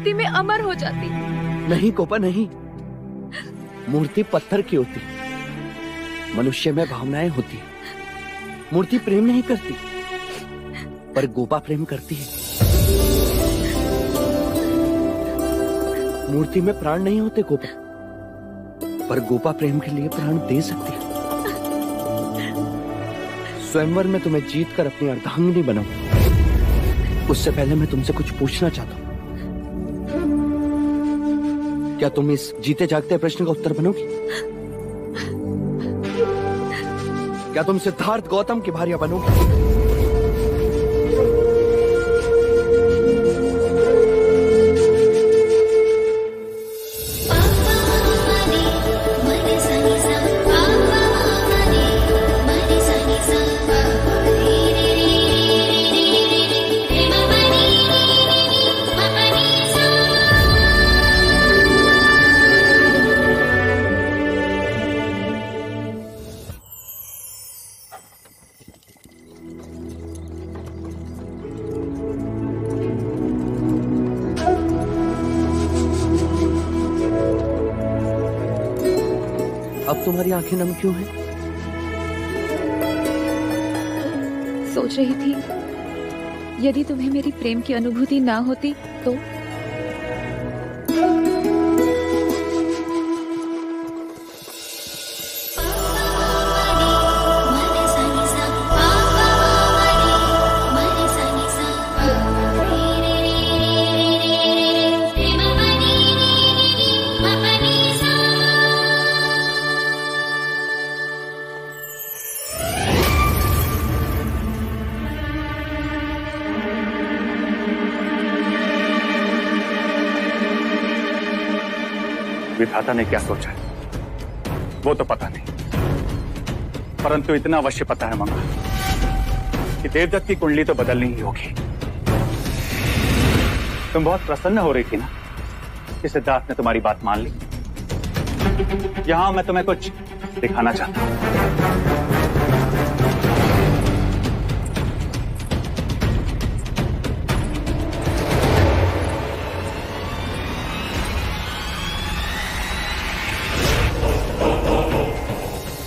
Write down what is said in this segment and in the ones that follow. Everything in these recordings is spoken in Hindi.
मूर्ति में अमर हो जाती। नहीं गोपा नहीं, मूर्ति पत्थर की होती, मनुष्य में भावनाएं होती। मूर्ति प्रेम नहीं करती, पर गोपा प्रेम करती है। मूर्ति में प्राण नहीं होते गोपा, पर गोपा प्रेम के लिए प्राण दे सकती है। स्वयंवर में तुम्हें जीत कर अपनी अर्धांगिनी बनाऊं, उससे पहले मैं तुमसे कुछ पूछना चाहता हूं। क्या तुम इस जीते जागते प्रश्न का उत्तर बनोगी? क्या तुम सिद्धार्थ गौतम की भार्या बनोगी? अब तुम्हारी आंखें नम क्यों हैं? सोच रही थी यदि तुम्हें मेरी प्रेम की अनुभूति ना होती तो। विधाता ने क्या सोचा है वो तो पता नहीं, परंतु इतना अवश्य पता है मंगा कि देवदत्त की कुंडली तो बदलनी ही होगी। तुम बहुत प्रसन्न हो रही थी ना कि सिद्धार्थ ने तुम्हारी बात मान ली। यहां मैं तुम्हें कुछ दिखाना चाहता हूं।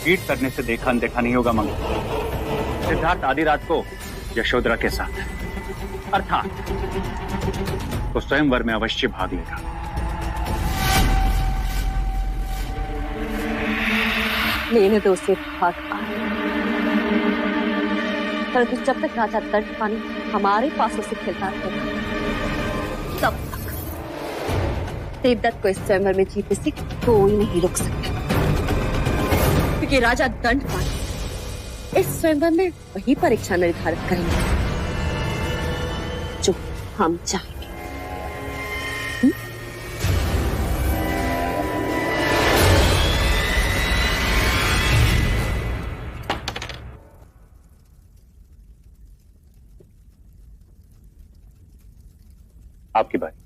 चीट करने से देखा अनदेखा नहीं होगा मंगल। सिद्धार्थ आधी रात को यशोधरा के साथ, अर्थात तो स्वयंवर में अवश्य भाग लेगा। लेने दो उसे भाग, परंतु जब तक राजा दंडपानी हमारे पासों से खिलता रहेगा तब तक देवदत्त को इस स्वयंवर में जीतने से कोई नहीं रोक सकता, क्योंकि राजा दंडपानी इस स्वयंवर में वही परीक्षा निर्धारित करेंगे जो हम चाहेंगे। आपकी बारी।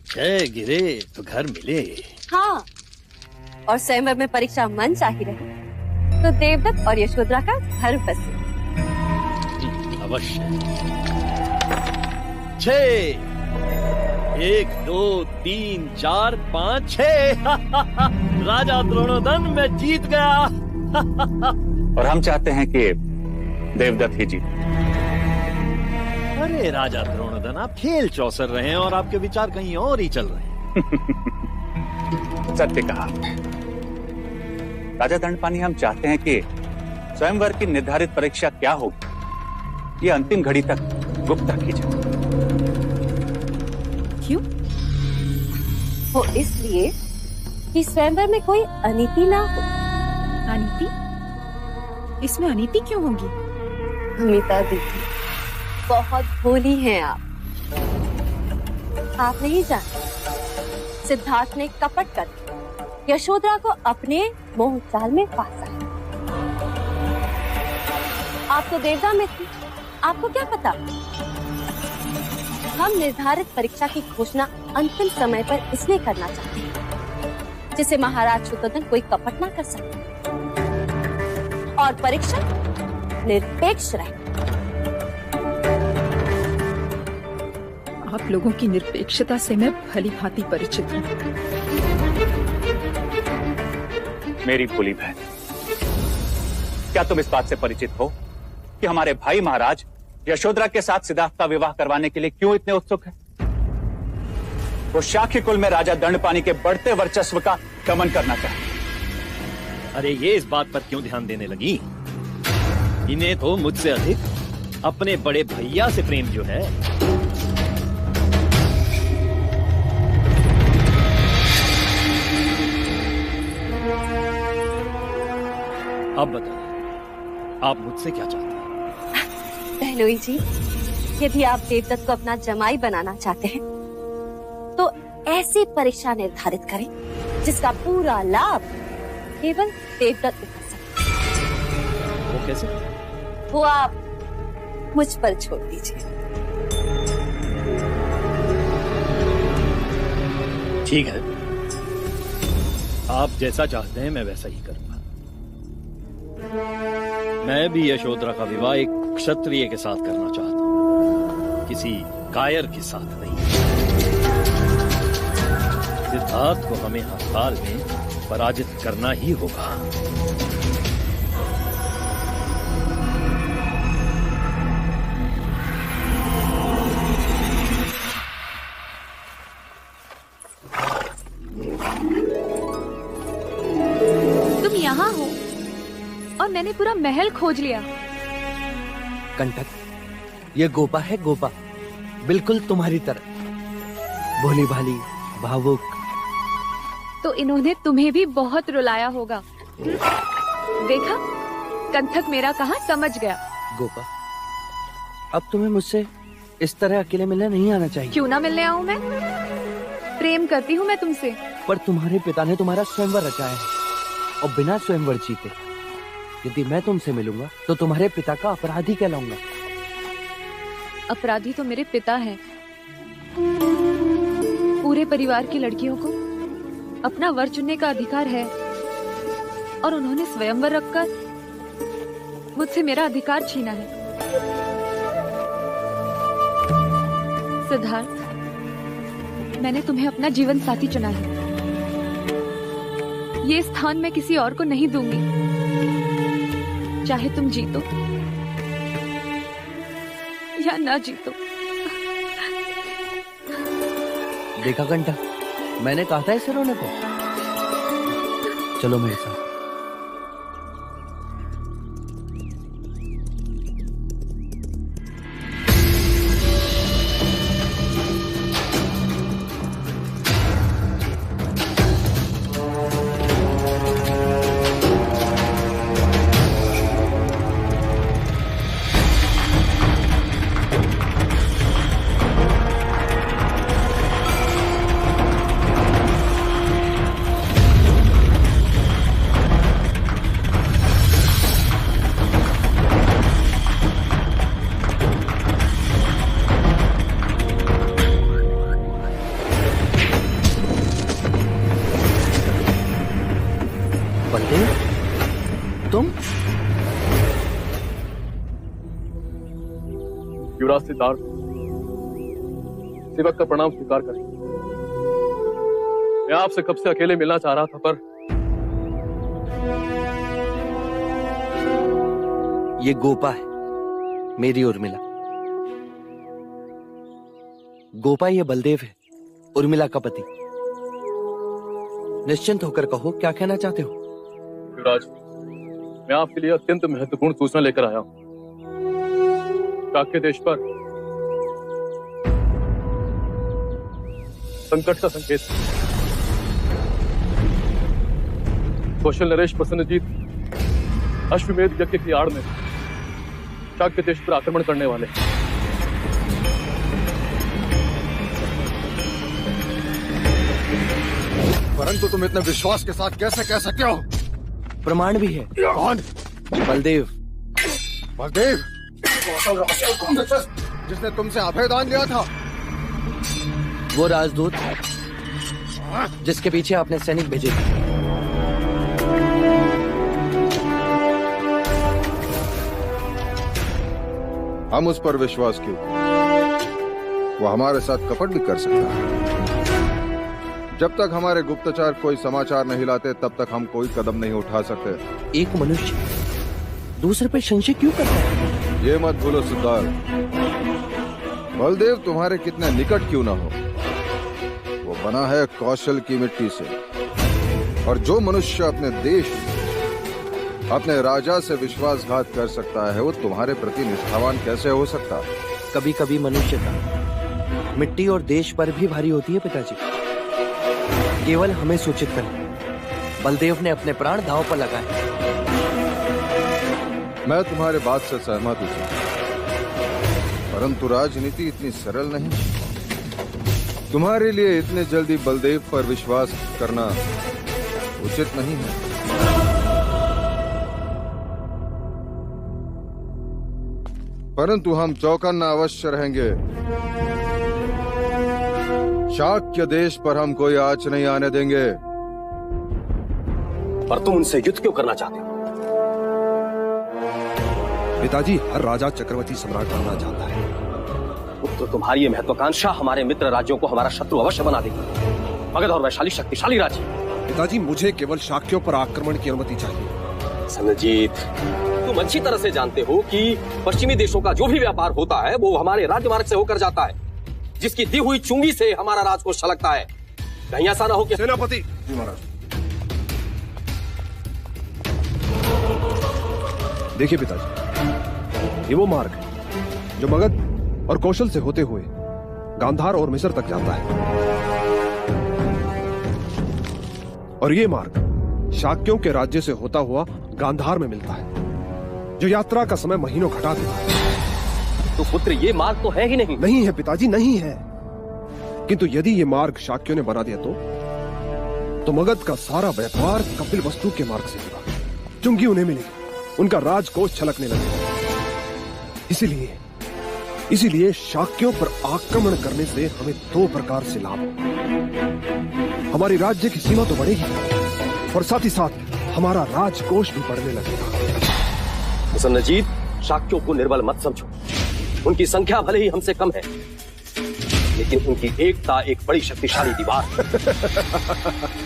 जय गिरे तो घर मिले। हाँ, और स्वयंवर में परीक्षा मन चाही रहे तो देवदत्त और यशोधरा का घर बसे। अवश्य। 6 1 2 3 4 5 6 राजा द्रोणोदन मैं जीत गया। और हम चाहते हैं कि देवदत्त ही जीते। अरे राजा द्रोणोदन, आप खेल चौसर रहे हैं और आपके विचार कहीं और ही चल रहे हैं। सत्य कहा। राजा दंडपानी, हम चाहते हैं कि स्वयंवर की निर्धारित परीक्षा क्या होगी ये अंतिम घड़ी तक गुप्त रखी जाए। क्यों? वो इसलिए कि स्वयंवर में कोई अनीति ना हो। अनीति? इसमें अनीति क्यों होगी? अमिता दीदी, बहुत भोली हैं आप नहीं जानते सिद्धार्थ ने कपट कर यशोधरा को अपने मोह जाल में फांसा है। आप तो देवता में थी, आपको क्या पता? हम निर्धारित परीक्षा की घोषणा अंतिम समय पर इसलिए करना चाहते हैं जिसे महाराज शुद्धोधन कोई कपट ना कर सके और परीक्षा निरपेक्ष रहे। आप लोगों की निरपेक्षता से मैं भली भांति परिचित हूँ। मेरी भोली बहन, क्या तुम इस बात से परिचित हो कि हमारे भाई महाराज यशोधरा के साथ सिद्धार्थ का विवाह करवाने के लिए क्यों इतने उत्सुक हैं? वो शाक्य कुल में राजा दंडपानी के बढ़ते वर्चस्व का दमन करना चाहते। अरे ये इस बात पर क्यों ध्यान देने लगी? इन्हें तो मुझसे अधिक अपने बड़े भैया से प्रेम जो है। अब बताइए, आप मुझसे क्या चाहते हैं? बहनोई जी, यदि आप देवदत्त को अपना जमाई बनाना चाहते हैं तो ऐसी परीक्षा निर्धारित करें जिसका पूरा लाभ केवल देवदत्त उठा सकते। वो कैसे? वो आप मुझ पर छोड़ दीजिए। ठीक है, आप जैसा चाहते हैं मैं वैसा ही करूंगा। मैं भी यशोधरा का विवाह एक क्षत्रिय के साथ करना चाहता हूँ, किसी कायर के साथ नहीं। सिद्धार्थ को हमें हर हाल में पराजित करना ही होगा। तुम यहाँ हो और मैंने पूरा महल खोज लिया। कंटक, ये गोपा है, गोपा, बिल्कुल तुम्हारी तरह, भोली भाली, भावुक। तो इन्होंने तुम्हें भी बहुत रुलाया होगा। देखा, कंठक मेरा कहा समझ गया। गोपा, अब तुम्हें मुझसे इस तरह अकेले मिलने नहीं आना चाहिए। क्यों ना मिलने आऊं मैं? प्रेम करती हूँ मैं तुमसे। पर तुम्हारे पिता ने तुम्हारा स्वयंवर रचाया है और बिना स्वयंवर जीते यदि मैं तुमसे मिलूंगा तो तुम्हारे पिता का अपराधी कहलाऊंगा। अपराधी तो मेरे पिता हैं। पूरे परिवार की लड़कियों को अपना वर चुनने का अधिकार है और उन्होंने स्वयंवर रखकर मुझसे मेरा अधिकार छीना है। सिद्धार्थ, मैंने तुम्हें अपना जीवन साथी चुना है। ये स्थान मैं किसी और को नहीं दूंगी, चाहे तुम जीतो या ना जीतो। देखा घंटा, मैंने कहा था इसे रोने को। चलो मेरे साथ। युवराज सिद्धार्थ, सेवक का प्रणाम स्वीकार करें। मैं आपसे कब से अकेले मिलना चाह रहा था, पर ये गोपा है, मेरी उर्मिला। गोपा ये बलदेव है, उर्मिला का पति। निश्चिंत होकर कहो, क्या कहना चाहते हो? युवराज, मैं आपके लिए अत्यंत महत्वपूर्ण सूचना लेकर आया हूं। शाक्य देश पर संकट का संकेत। कौशल नरेश प्रसन्नजीत अश्वमेध यज्ञ की आड़ में शाक्य देश पर आक्रमण करने वाले। परंतु तुम इतने विश्वास के साथ कैसे कह सकते हो? प्रमाण भी है। कौन? बलदेव। बलदेव, जिसने तुमसे अभयदान लिया था? वो राजदूत जिसके पीछे आपने सैनिक भेजे थे। हम उस पर विश्वास क्यों? वो हमारे साथ कपट भी कर सकता है। जब तक हमारे गुप्तचर कोई समाचार नहीं लाते तब तक हम कोई कदम नहीं उठा सकते। एक मनुष्य दूसरे पे संशय क्यों करता है? ये मत भूलो सिद्धार्थ, बलदेव तुम्हारे कितने निकट क्यों ना हो, वो बना है कौशल की मिट्टी से। और जो मनुष्य अपने देश, अपने राजा से विश्वासघात कर सकता है, वो तुम्हारे प्रति निष्ठावान कैसे हो सकता? कभी कभी मनुष्य का मिट्टी और देश पर भी भारी होती है पिताजी। केवल हमें सूचित करें। बलदेव ने अपने प्राण दांव पर लगाए। मैं तुम्हारे बात से सहमत हूं, परंतु राजनीति इतनी सरल नहीं। तुम्हारे लिए इतने जल्दी बलदेव पर विश्वास करना उचित नहीं है। परंतु हम चौकन्ना अवश्य रहेंगे। शाक्य देश पर हम कोई आंच नहीं आने देंगे। पर तुम उनसे युद्ध क्यों करना चाहते हो? पिताजी, हर राजा चक्रवर्ती सम्राट बनना चाहता है। तो तुम्हारी ये महत्वाकांक्षा हमारे मित्र राज्यों को हमारा शत्रु अवश्य बना देगी। मगध और वैशाली शक्तिशाली राज्य। पिताजी, मुझे केवल शाक्यों पर आक्रमण की अनुमति चाहिए। सनजीत, तुम अच्छी तरह से जानते हो कि पश्चिमी देशों का जो भी व्यापार होता है वो हमारे राजमार्ग से होकर जाता है, जिसकी दी हुई चुंगी से हमारा राजकोष छलकता है। कहीं ऐसा ना हो कि सेनापति जी महाराज, देखिए पिताजी, ये वो मार्ग है जो मगध और कौशल से होते हुए गांधार और मिस्र तक जाता है, और ये मार्ग शाक्यों के राज्य से होता हुआ गांधार में मिलता है, जो यात्रा का समय महीनों घटा देता है। तो पुत्र, ये मार्ग तो है ही नहीं। नहीं है पिताजी, नहीं है। किंतु यदि ये मार्ग शाक्यों ने बना दिया तो मगध का सारा व्यापार कपिल वस्तु के मार्ग से होगा। चुंगी उन्हें मिलेगी, उनका राजकोष छलकने लगेगा। इसीलिए शाक्यों पर आक्रमण करने से हमें दो प्रकार से लाभ। हमारी राज्य की सीमा तो बढ़ेगी और साथ ही साथ हमारा राजकोष भी बढ़ने लगेगा। सनजीत, शाक्यों को निर्बल मत समझो। उनकी संख्या भले ही हमसे कम है, लेकिन उनकी एकता एक बड़ी शक्तिशाली दीवार है।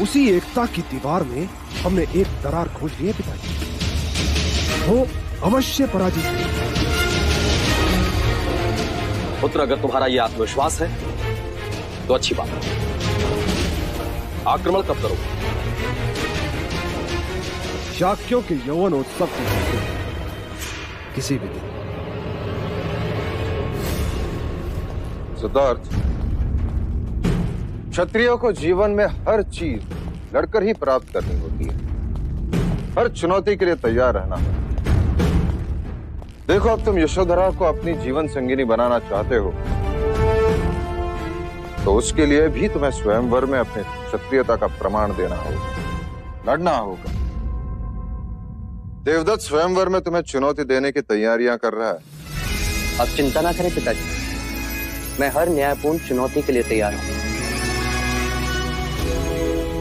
उसी एकता की दीवार में हमने एक दरार खोज ली है पिताजी। वो अवश्य पराजित है। पुत्र, अगर तुम्हारा ये आत्मविश्वास है तो अच्छी बात है। आक्रमण कब करोगे? शाक्यों के यौवनोत्सव के किसी भी दिन। सिद्धार्थ, क्षत्रियों को जीवन में हर चीज लड़कर ही प्राप्त करनी होती है। हर चुनौती के लिए तैयार रहना है। देखो, अब तुम यशोधरा को अपनी जीवन संगिनी बनाना चाहते हो, तो उसके लिए भी तुम्हें स्वयंवर में अपनी क्षत्रियता का प्रमाण देना होगा, लड़ना होगा। देवदत्त स्वयंवर में तुम्हें चुनौती देने की तैयारियां कर रहा है। अब चिंता ना करें पिताजी, मैं हर न्यायपूर्ण चुनौती के लिए तैयार हूं।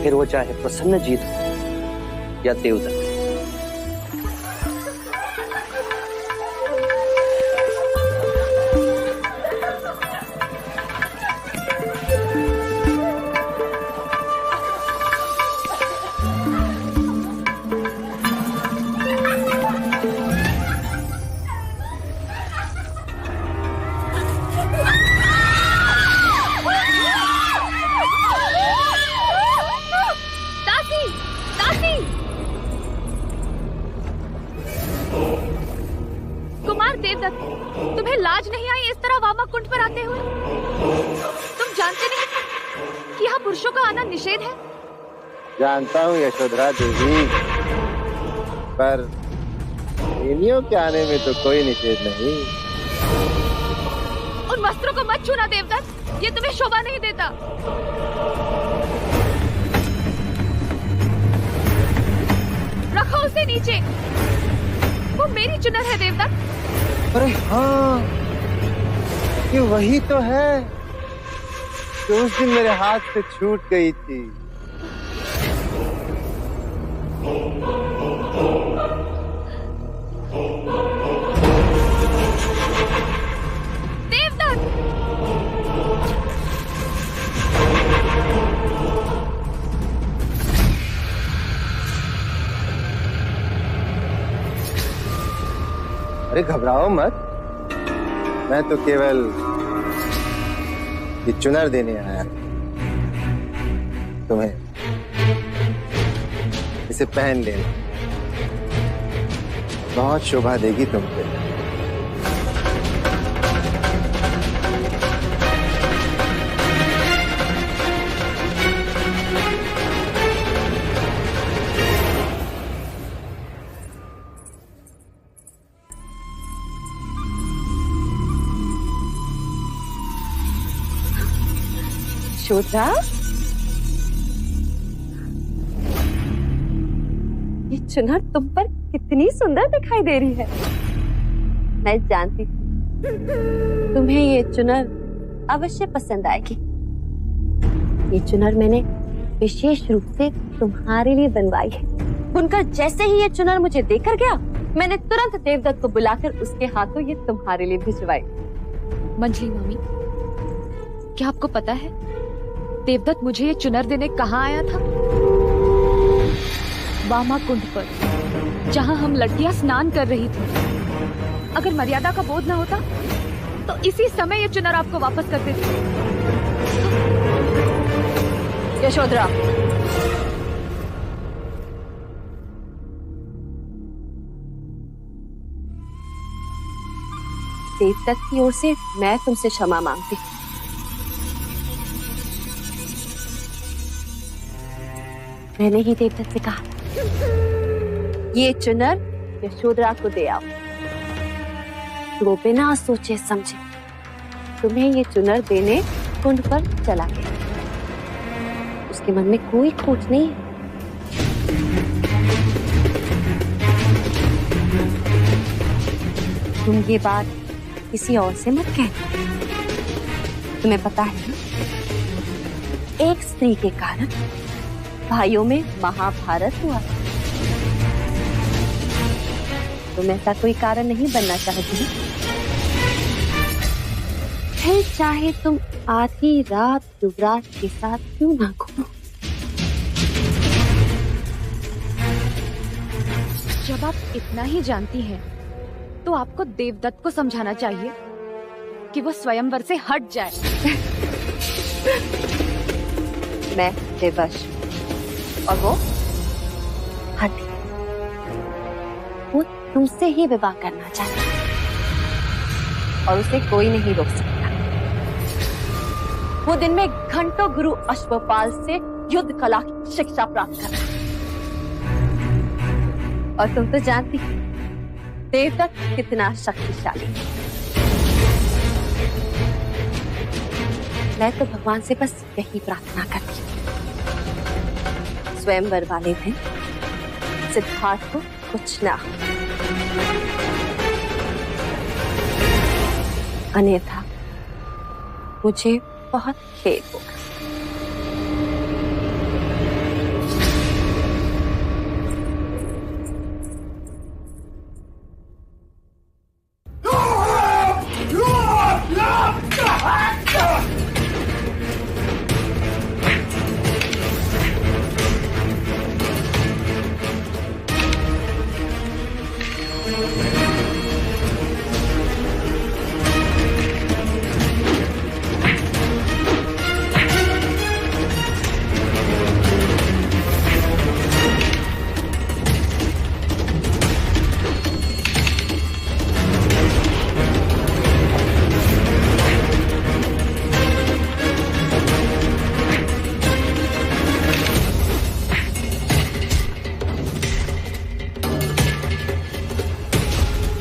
फिर वो चाहे प्रसन्नजीत हो या देवदत्त। तुम्हें लाज नहीं आई इस तरह वामा कुंड पर आते हुए? तुम जानते नहीं कि यहाँ पुरुषों का आना निषेध है? जानता हूँ यशोधरा देवी, पर इन्हीं के आने में तो कोई निषेध नहीं। उन वस्त्रों को मत छूना देवदत्त, ये तुम्हें शोभा नहीं देता। रखो उसे नीचे, वो मेरी चुनर है देवदत्त। अरे हाँ, ये वही तो है जो उस दिन मेरे हाथ से छूट गई थी। देवदत्त, अरे घबराओ मत, मैं तो केवल ये चुनर देने आया तुम्हें। इसे पहन लेना, बहुत शोभा देगी तुम पे। यशोधरा, ये चुनर तुम पर कितनी सुंदर दिखाई दे रही है। मैं जानती थी तुम्हें ये चुनर अवश्य पसंद आएगी। ये चुनर मैंने विशेष रूप से तुम्हारे लिए बनवाई है। बुनकर जैसे ही ये चुनर मुझे देकर गया, मैंने तुरंत देवदत्त को बुलाकर उसके हाथों ये तुम्हारे लिए भिजवाई। मंजली मामी, क्या आपको पता है देवदत्त मुझे ये चुनर देने कहाँ आया था? वामा कुंड पर, जहाँ हम लड़कियां स्नान कर रही थी। अगर मर्यादा का बोध न होता तो इसी समय ये चुनर आपको वापस कर देती। यशोधरा, देवदत्त की ओर से मैं तुमसे क्षमा मांगती हूँ। मैंने ही देवदत्त से कहा ये चुनर यशोधरा को दे आओ। वो बिना सोचे समझे तुम्हें ये चुनर देने कुंड पर चला गया। उसके मन में कोई खोट नहीं है। तुम ये बात किसी और से मत कहना। तुम्हें पता है ना, एक स्त्री के कारण भाइयों में महाभारत हुआ। तुम ऐसा कोई कारण नहीं बनना चाहती। फिर चाहे तुम आधी रात युवराज के साथ क्यों ना घूमो। जब आप इतना ही जानती हैं, तो आपको देवदत्त को समझाना चाहिए कि वो स्वयंवर से हट जाए। मैं विवश और वो हटी। वो तुमसे ही विवाह करना चाहती और उसे कोई नहीं रोक सकता। वो दिन में घंटों गुरु अश्वपाल से युद्ध कला की शिक्षा प्राप्त कर रहा है। और तुम तो जानती हो देवदत्त कितना शक्तिशाली है। मैं तो भगवान से बस यही प्रार्थना करती हूँ, स्वयंवर वाले दिन सिद्धार्थ को कुछ ना हो, अन्यथा मुझे बहुत खेद होगा।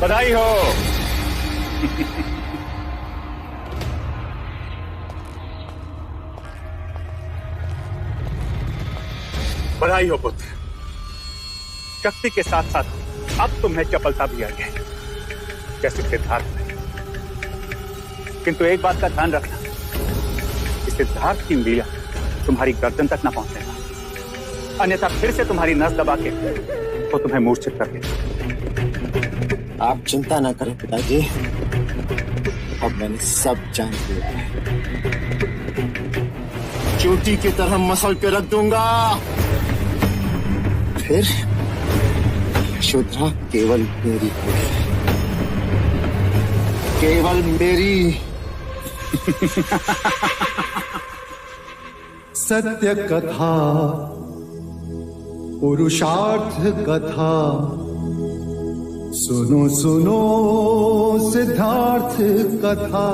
बधाई हो। बधाई हो पुत्र। शक्ति के साथ साथ अब तुम्हें चपलता भी आ गई, जैसे सिद्धार्थ ने। किंतु एक बात का ध्यान रखना कि सिद्धार्थ की उंगलियां तुम्हारी गर्दन तक न पहुंचेगा, अन्यथा फिर से तुम्हारी नस दबा के वो तुम्हें मूर्छित कर देगा। आप चिंता ना करें पिताजी, अब मैंने सब जान लिया है। चोटी की तरह मसल के रख दूंगा। फिर यशोधरा केवल मेरी होगी। केवल मेरी सत्य कथा, पुरुषार्थ कथा, सुनो सुनो सिद्धार्थ कथा।